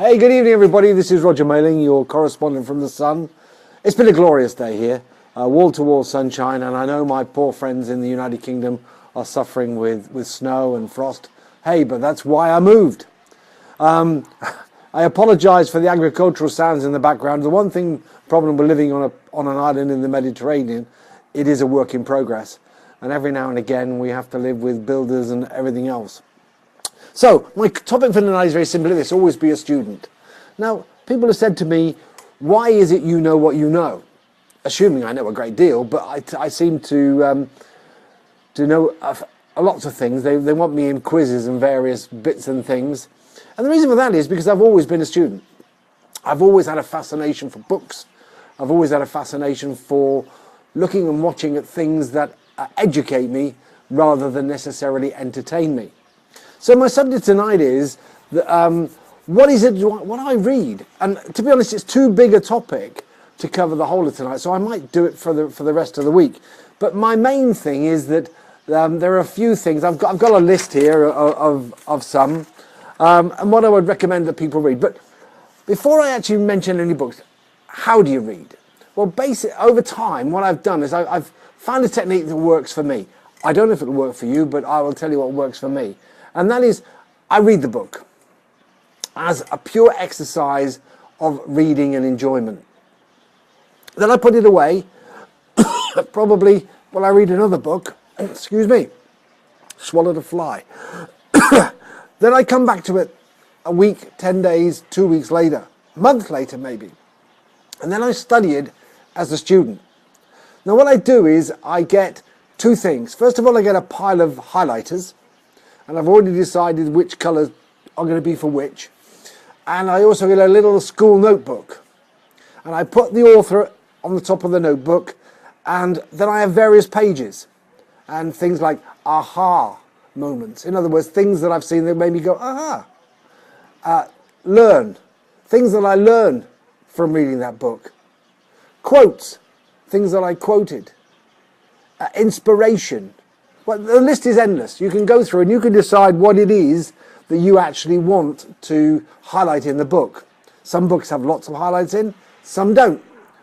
Hey, good evening, everybody. This is Roger Mayling, your correspondent from The Sun. It's been a glorious day here, wall-to-wall sunshine, and I know my poor friends in the United Kingdom are suffering with snow and frost. Hey, but that's why I moved. I apologise for the agricultural sounds in the background. The one problem with living on an island in the Mediterranean, it is a work in progress. And every now and again, we have to live with builders and everything else. So, my topic for tonight is very simple. This: always be a student. Now, people have said to me, why is it you know what you know? Assuming I know a great deal, but I seem to know lots of things. They want me in quizzes and various bits and things. And the reason for that is because I've always been a student. I've always had a fascination for books. I've always had a fascination for looking and watching at things that educate me rather than necessarily entertain me. So my subject tonight is what I read, and to be honest, it's too big a topic to cover the whole of tonight. So I might do it for the rest of the week. But my main thing is that there are a few things. I've got a list here of some, and what I would recommend that people read. But before I actually mention any books, how do you read? Well, basically, over time, what I've done is I've found a technique that works for me. I don't know if it'll work for you, but I will tell you what works for me. And that is, I read the book as a pure exercise of reading and enjoyment. Then I put it away. Probably, I read another book. Excuse me. Swallowed a fly. Then I come back to it a week, 10 days, 2 weeks later, a month later maybe. And then I study it as a student. Now what I do is I get two things. First of all, I get a pile of highlighters. And I've already decided which colours are going to be for which. And I also get a little school notebook. And I put the author on the top of the notebook, and then I have various pages. And things like aha moments. In other words, things that I've seen that made me go, aha. Learn. Things that I learned from reading that book. Quotes. Things that I quoted. Inspiration. Well, the list is endless. You can go through and you can decide what it is that you actually want to highlight in the book. Some books have lots of highlights in, some don't.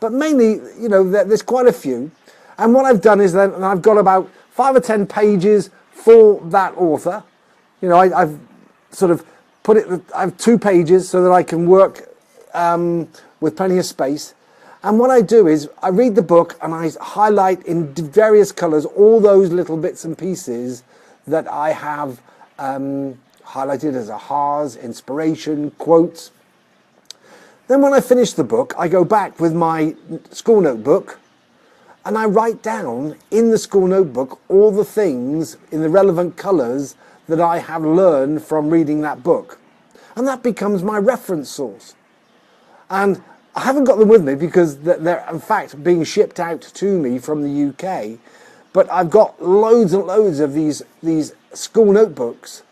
But mainly, there's quite a few. And what I've done is that I've got about 5 or 10 pages for that author. I've sort of put it, I have 2 pages so that I can work with plenty of space. And what I do is I read the book and I highlight in various colours all those little bits and pieces that I have highlighted as ahas, inspiration, quotes. Then when I finish the book, I go back with my school notebook and I write down in the school notebook all the things in the relevant colours that I have learned from reading that book. And that becomes my reference source. And I haven't got them with me because they're in fact being shipped out to me from the UK, but I've got loads and loads of these school notebooks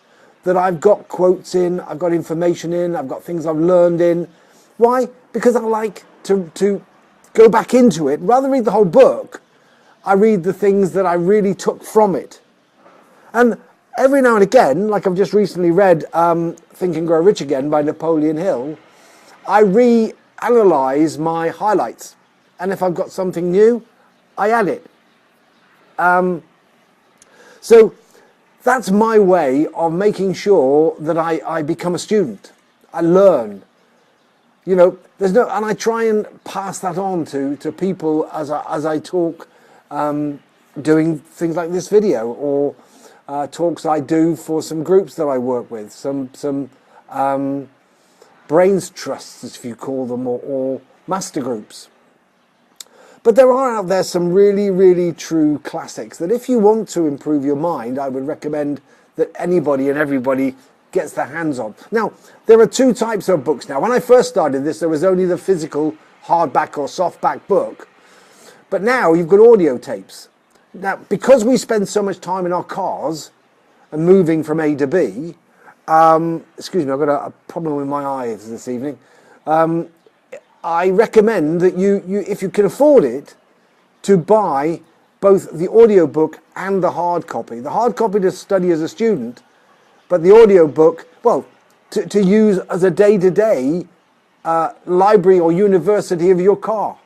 that I've got quotes in, I've got information in, I've got things I've learned in. Why? Because I like to go back into it. Rather than read the whole book, I read the things that I really took from it. And every now and again, like I've just recently read Think and Grow Rich Again by Napoleon Hill, I analyse my highlights, and if I've got something new, I add it. So that's my way of making sure that I become a student. I learn. And I try and pass that on to people as I talk, doing things like this video, or talks I do for some groups that I work with, some brains trusts, if you call them, or master groups. But there are out there some really, really true classics that if you want to improve your mind, I would recommend that anybody and everybody gets their hands on. Now, there are 2 types of books now. When I first started this, there was only the physical hardback or softback book. But now you've got audio tapes. Now, because we spend so much time in our cars and moving from A to B, excuse me, I've got a problem with my eyes this evening. I recommend that you, if you can afford it, to buy both the audiobook and the hard copy. The hard copy to study as a student, but the audiobook, well, to use as a day-to-day library or university of your car.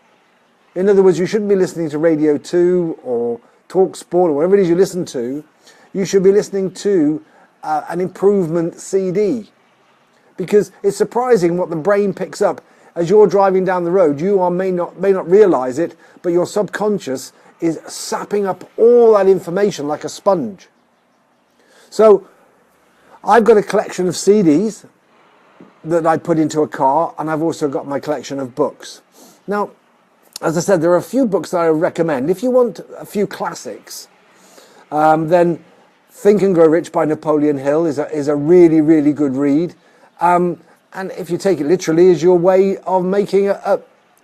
In other words, you shouldn't be listening to Radio 2 or Talk Sport or whatever it is you listen to. You should be listening to an improvement CD, because it's surprising what the brain picks up as you're driving down the road. You may not realize it, but your subconscious is sapping up all that information like a sponge. So I've got a collection of CDs that I put into a car, and I've also got my collection of books. Now, as I said, there are a few books that I recommend. If you want a few classics, then Think and Grow Rich by Napoleon Hill is a really, really good read. And if you take it literally, is your way of making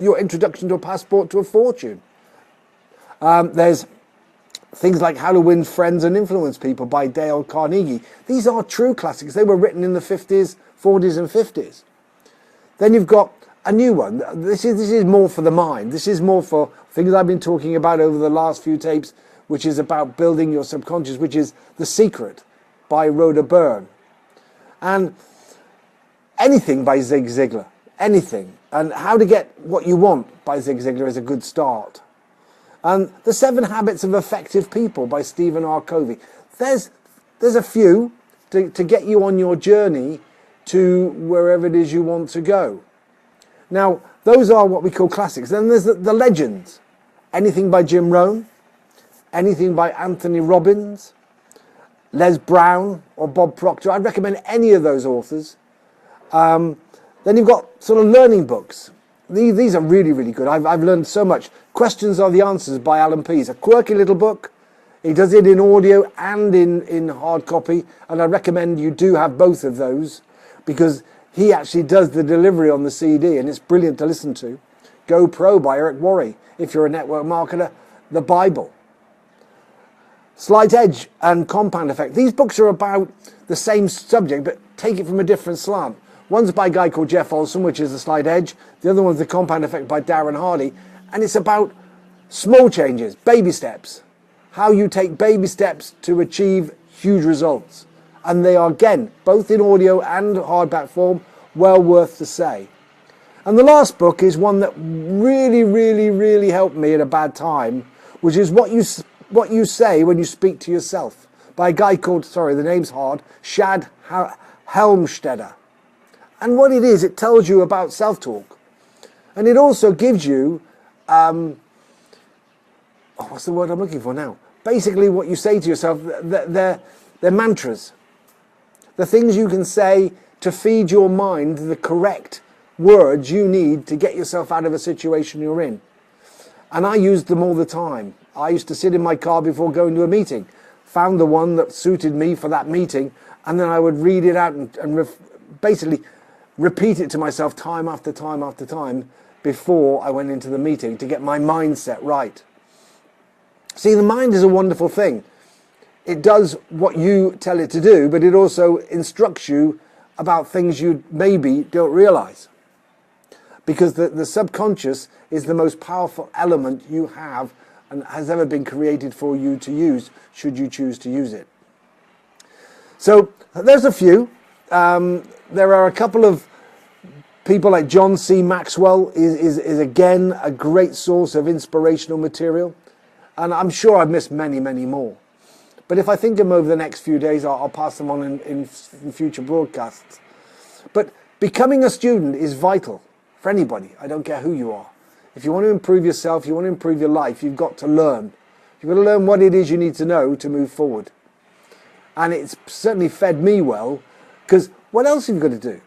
your introduction to a passport to a fortune. There's things like How to Win Friends and Influence People by Dale Carnegie. These are true classics. They were written in the 50s, 40s and 50s. Then you've got a new one. This is more for the mind. This is more for things I've been talking about over the last few tapes, which is about building your subconscious, which is The Secret by Rhoda Byrne. And anything by Zig Ziglar. Anything. And How to Get What You Want by Zig Ziglar is a good start. And The 7 Habits of Effective People by Stephen R. Covey. There's a few to get you on your journey to wherever it is you want to go. Now, those are what we call classics. Then there's the legends. Anything by Jim Rohn, anything by Anthony Robbins, Les Brown or Bob Proctor. I'd recommend any of those authors. Then you've got sort of learning books. These are really, really good. I've learned so much. Questions Are the Answers by Alan Pease. A quirky little book. He does it in audio and in hard copy. And I recommend you do have both of those, because he actually does the delivery on the CD, and it's brilliant to listen to. Go Pro by Eric Worre. If you're a network marketer, The Bible. Slight Edge and Compound Effect. These books are about the same subject, but take it from a different slant. One's by a guy called Jeff Olson, which is The Slight Edge. The other one's The Compound Effect by Darren Hardy. And it's about small changes, baby steps. How you take baby steps to achieve huge results. And they are, again, both in audio and hardback form, well worth the say. And the last book is one that really, really, really helped me at a bad time, which is What You Say When You Speak to Yourself, by a guy called, sorry, the name's hard, Shad Helmstetter. And what it is, it tells you about self-talk. And it also gives you, what's the word I'm looking for now? Basically what you say to yourself, they're mantras. The things you can say to feed your mind the correct words you need to get yourself out of a situation you're in. And I used them all the time. I used to sit in my car before going to a meeting, found the one that suited me for that meeting, and then I would read it out and basically repeat it to myself time after time after time before I went into the meeting to get my mindset right. See, the mind is a wonderful thing. It does what you tell it to do, but it also instructs you about things you maybe don't realize. Because the subconscious is the most powerful element you have and has ever been created for you to use, should you choose to use it. So there's a few. There are a couple of people like John C. Maxwell is again a great source of inspirational material. And I'm sure I've missed many, many more. But if I think of them over the next few days, I'll pass them on in future broadcasts. But becoming a student is vital for anybody. I don't care who you are. If you want to improve yourself, you want to improve your life, you've got to learn. You've got to learn what it is you need to know to move forward. And it's certainly fed me well, because what else have you got to do?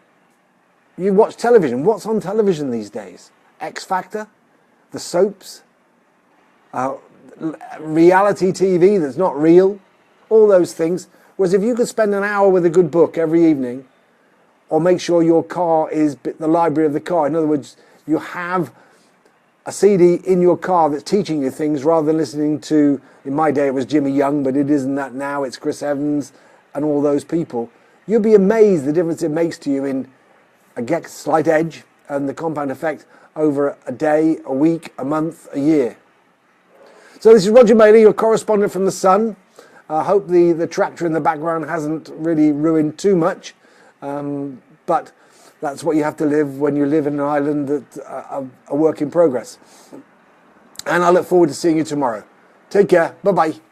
You watch television. What's on television these days? X Factor? The soaps? Reality TV that's not real? All those things. Whereas if you could spend an hour with a good book every evening, or make sure your car is the library of the car. In other words, you have a CD in your car that's teaching you things rather than listening to, in my day it was Jimmy Young, but it isn't that now, it's Chris Evans and all those people. You'll be amazed the difference it makes to you in a Slight Edge and The Compound Effect over a day, a week, a month, a year. So this is Roger Maley, your correspondent from The Sun. I hope the tractor in the background hasn't really ruined too much. But that's what you have to live when you live in an island that's a work in progress. And I look forward to seeing you tomorrow. Take care. Bye-bye.